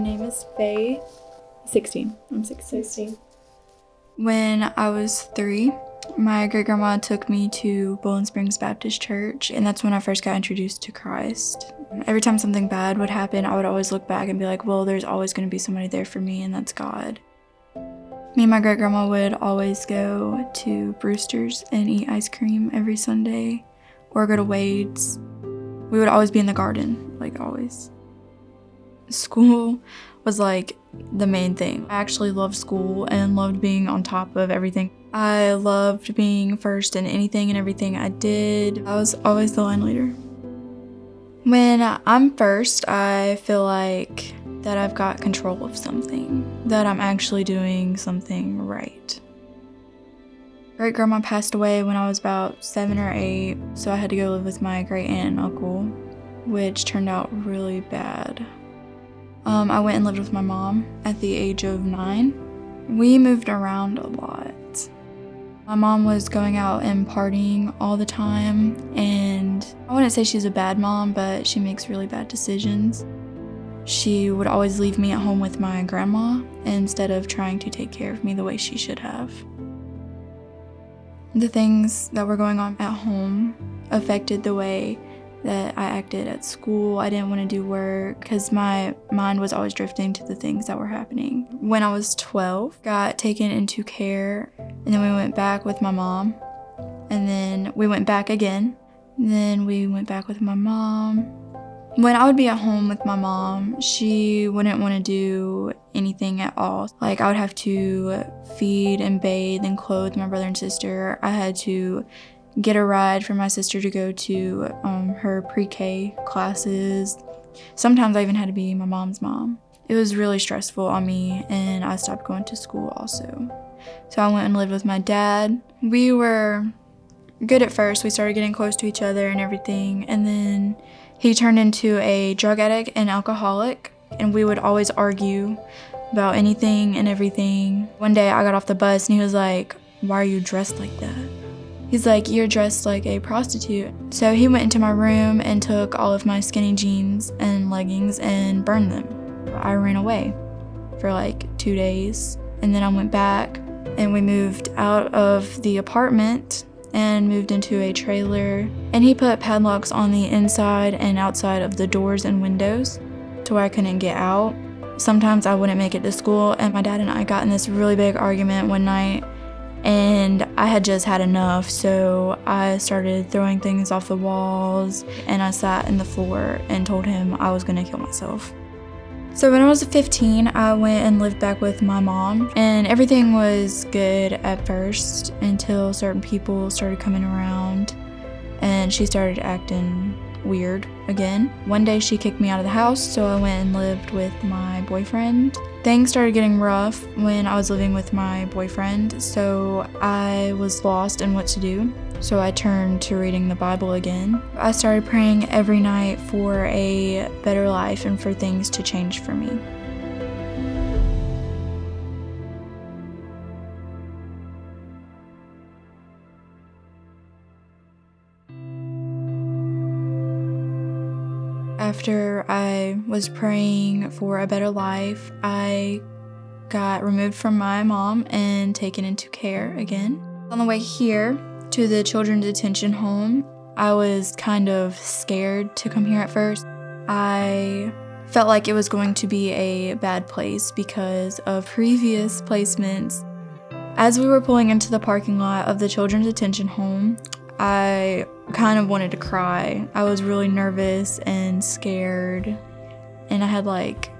name is Faye. 16. I'm 16. When I was 3, my great-grandma took me to Bowling Springs Baptist Church, and that's when I first got introduced to Christ. Every time something bad would happen, I would always look back and be like, well, there's always going to be somebody there for me, and that's God. Me and my great-grandma would always go to Brewster's and eat ice cream every Sunday, or go to Wade's. We would always be in the garden, like always. School was like the main thing. I actually loved school and loved being on top of everything. I loved being first in anything and everything I did. I was always the line leader. When I'm first, I feel like that I've got control of something, that I'm actually doing something right. Great-grandma passed away when I was about 7 or 8, so I had to go live with my great aunt and uncle, which turned out really bad. I went and lived with my mom at the age of 9. We moved around a lot. My mom was going out and partying all the time, and I wouldn't say she's a bad mom, but she makes really bad decisions. She would always leave me at home with my grandma instead of trying to take care of me the way she should have. The things that were going on at home affected the way that I acted at school. I didn't want to do work because my mind was always drifting to the things that were happening. When I was 12, got taken into care, and then we went back with my mom, and then we went back again, and then we went back with my mom. When I would be at home with my mom, she wouldn't want to do anything at all. Like, I would have to feed and bathe and clothe my brother and sister. I had to get a ride for my sister to go to her pre-K classes. Sometimes I even had to be my mom's mom. It was really stressful on me, and I stopped going to school also. So I went and lived with my dad. We were good at first. We started getting close to each other and everything, and then he turned into a drug addict and alcoholic, and we would always argue about anything and everything. One day I got off the bus and he was like, "Why are you dressed like that?" He's like, "You're dressed like a prostitute." So he went into my room and took all of my skinny jeans and leggings and burned them. I ran away for like 2 days, and then I went back and we moved out of the apartment and moved into a trailer, and he put padlocks on the inside and outside of the doors and windows to where I couldn't get out. Sometimes I wouldn't make it to school, and my dad and I got in this really big argument one night, and I had just had enough, so I started throwing things off the walls, and I sat in the floor and told him I was gonna kill myself. So when I was 15, I went and lived back with my mom, and everything was good at first until certain people started coming around, and she started acting weird again. One day she kicked me out of the house, so I went and lived with my boyfriend. Things started getting rough when I was living with my boyfriend, so I was lost in what to do. So I turned to reading the Bible again. I started praying every night for a better life and for things to change for me. After I was praying for a better life, I got removed from my mom and taken into care again. On the way here to the children's detention home, I was kind of scared to come here at first. I felt like it was going to be a bad place because of previous placements. As we were pulling into the parking lot of the children's detention home, I kind of wanted to cry. I was really nervous and scared, and I had like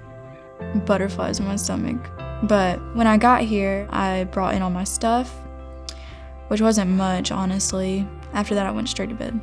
butterflies in my stomach. But when I got here, I brought in all my stuff, which wasn't much, honestly. After that, I went straight to bed.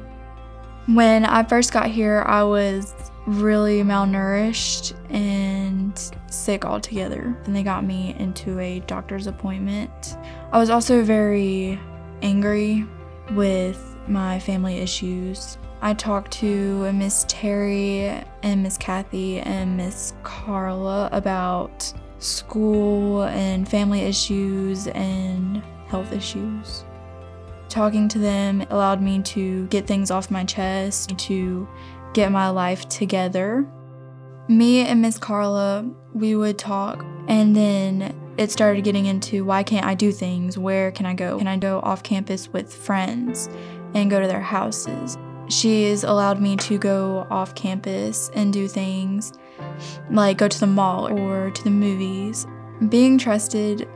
When I first got here, I was really malnourished and sick altogether, and they got me into a doctor's appointment. I was also very angry with my family issues. I talked to Miss Terry and Miss Kathy and Miss Carla about school and family issues and health issues. Talking to them allowed me to get things off my chest, to get my life together. Me and Miss Carla, we would talk, and then it started getting into why can't I do things? Where can I go? Can I go off campus with friends and go to their houses? She has allowed me to go off campus and do things like go to the mall or to the movies. Being trusted,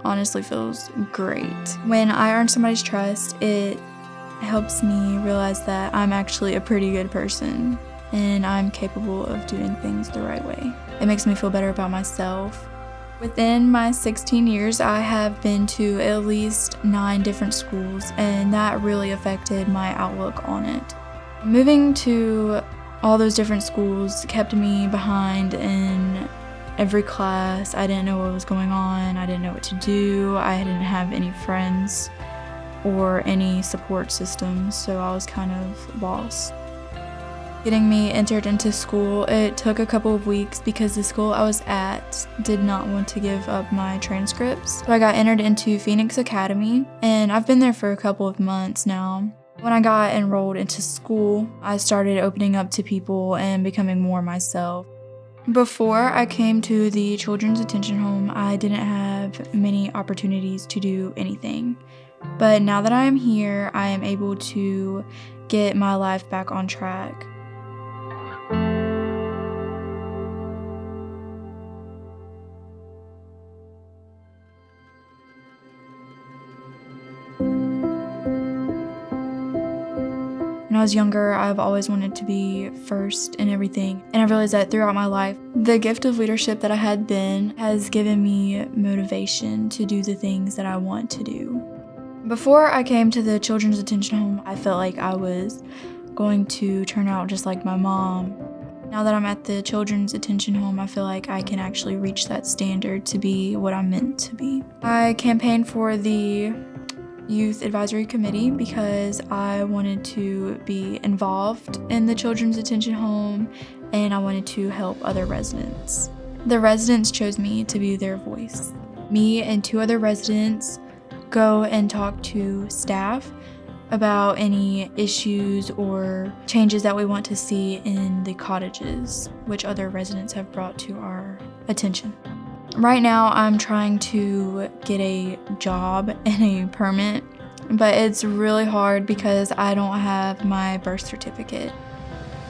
honestly feels great. When I earn somebody's trust, it helps me realize that I'm actually a pretty good person and I'm capable of doing things the right way. It makes me feel better about myself. Within my 16 years, I have been to at least 9 different schools, and that really affected my outlook on it. Moving to all those different schools kept me behind in every class. I didn't know what was going on. I didn't know what to do. I didn't have any friends or any support systems, so I was kind of lost. Getting me entered into school, it took a couple of weeks because the school I was at did not want to give up my transcripts. So I got entered into Phoenix Academy, and I've been there for a couple of months now. When I got enrolled into school, I started opening up to people and becoming more myself. Before I came to the Children's Detention Home, I didn't have many opportunities to do anything. But now that I am here, I am able to get my life back on track. When I was younger, I've always wanted to be first in everything, and I realized that throughout my life, the gift of leadership that I had then has given me motivation to do the things that I want to do. Before I came to the Children's Detention Home, I felt like I was going to turn out just like my mom. Now that I'm at the Children's Detention Home, I feel like I can actually reach that standard to be what I'm meant to be. I campaigned for the Youth Advisory Committee because I wanted to be involved in the Children's Detention Home and I wanted to help other residents. The residents chose me to be their voice. Me and 2 other residents go and talk to staff about any issues or changes that we want to see in the cottages, which other residents have brought to our attention. Right now, I'm trying to get a job and a permit, but it's really hard because I don't have my birth certificate.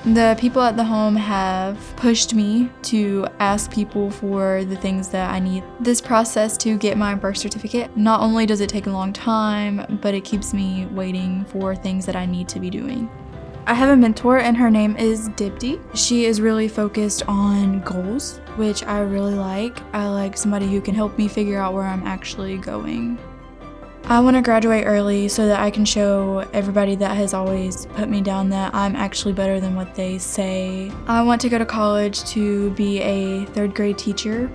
The people at the home have pushed me to ask people for the things that I need. This process to get my birth certificate, not only does it take a long time, but it keeps me waiting for things that I need to be doing. I have a mentor and her name is Dipti. She is really focused on goals, which I really like. I like somebody who can help me figure out where I'm actually going. I want to graduate early so that I can show everybody that has always put me down that I'm actually better than what they say. I want to go to college to be a 3rd grade teacher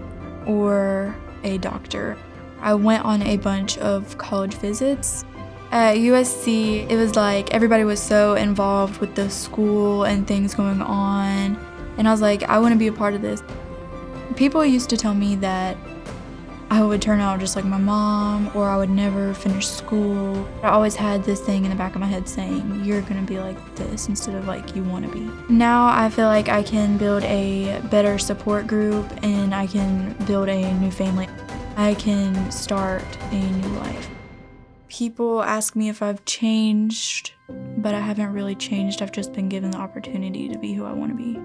or a doctor. I went on a bunch of college visits. At USC, it was like everybody was so involved with the school and things going on, and I was like, I want to be a part of this. People used to tell me that I would turn out just like my mom, or I would never finish school. I always had this thing in the back of my head saying, you're gonna be like this instead of like you wanna be. Now I feel like I can build a better support group and I can build a new family. I can start a new life. People ask me if I've changed, but I haven't really changed. I've just been given the opportunity to be who I want to be.